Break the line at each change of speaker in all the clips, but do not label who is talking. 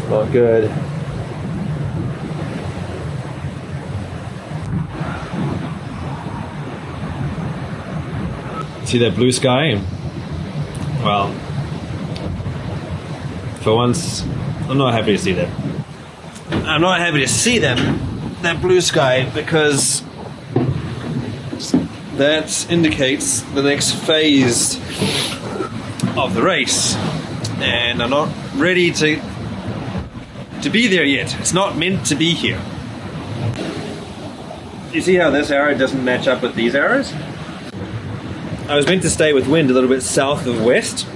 Not good. See that blue sky? Well, for once, I'm not happy to see that. I'm not happy to see that blue sky, because that indicates the next phase of the race, and I'm not ready to be there yet. It's not meant to be here. You see how this arrow doesn't match up with these arrows? I was meant to stay with wind a little bit south of west,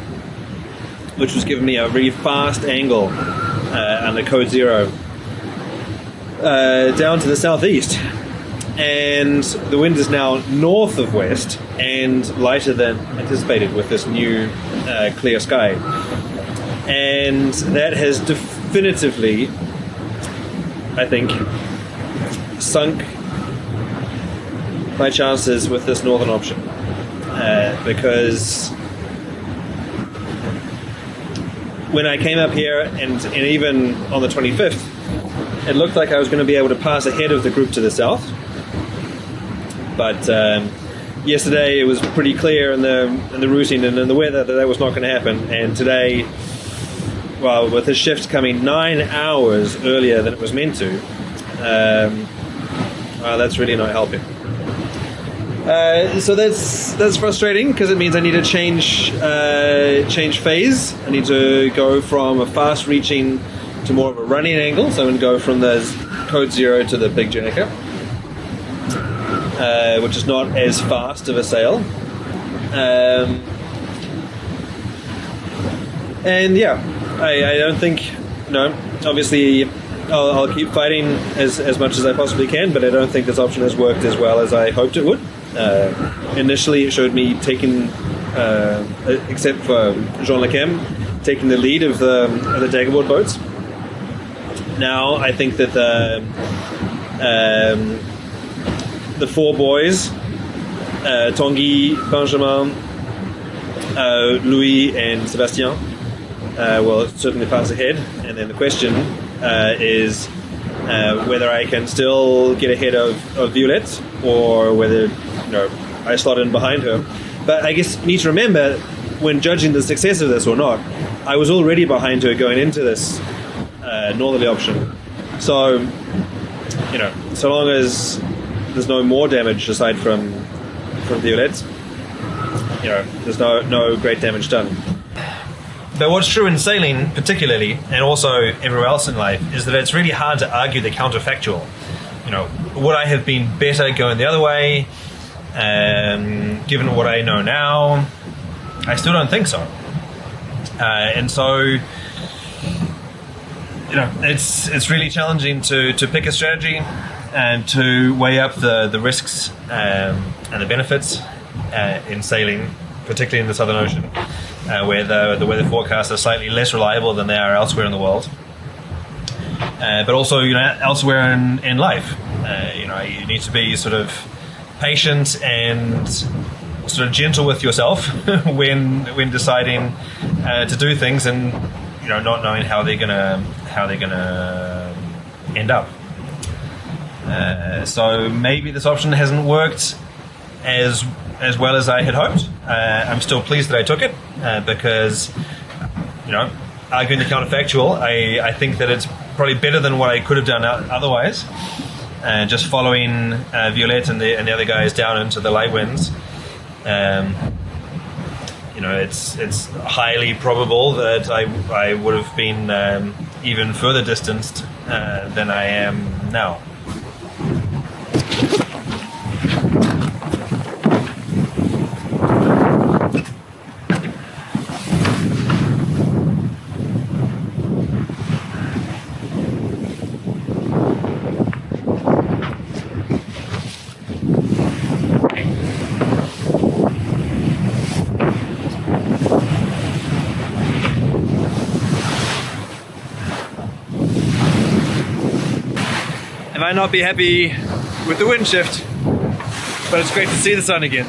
which was giving me a really fast angle under code 0 down to the southeast. And the wind is now north of west and lighter than anticipated with this new clear sky. And that has definitively, I think, sunk my chances with this northern option. Because when I came up here, and even on the 25th, it looked like I was going to be able to pass ahead of the group to the south. But yesterday it was pretty clear in the routing and in the weather that was not going to happen. And today, well, with the shift coming 9 hours earlier than it was meant to, well, that's really not helping. So that's frustrating, because it means I need to change phase. I need to go from a fast reaching to more of a running angle. So I'm going to go from the code 0 to the big Janica, which is not as fast of a sail. And yeah, I don't think, obviously I'll keep fighting as much as I possibly can, but I don't think this option has worked as well as I hoped it would. Initially, it showed me taking, except for Jean Lechem, taking the lead of the daggerboard boats. Now I think that the four boys, Tanguy, Benjamin, Louis, and Sébastien, will certainly pass ahead. And then the question is whether I can still get ahead of Violette, or whether I slot in behind her. But I guess you need to remember, when judging the success of this or not, I was already behind her going into this northerly option. So, so long as there's no more damage aside from Violette, there's no great damage done. But what's true in sailing particularly, and also everywhere else in life, is that it's really hard to argue the counterfactual. Would I have been better going the other way? Given what I know now, I still don't think so. And so, it's really challenging to pick a strategy and to weigh up the risks and the benefits in sailing, particularly in the Southern Ocean, where the weather forecasts are slightly less reliable than they are elsewhere in the world. But also, elsewhere in life, you need to be sort of patient and sort of gentle with yourself when deciding to do things, and not knowing how they're gonna end up. So maybe this option hasn't worked as well as I had hoped. I'm still pleased that I took it, because arguing the counterfactual, I think that it's probably better than what I could have done otherwise. Just following Violette and the other guys down into the light winds, it's highly probable that I would have been even further distanced than I am now. I might not be happy with the wind shift, but it's great to see the sun again.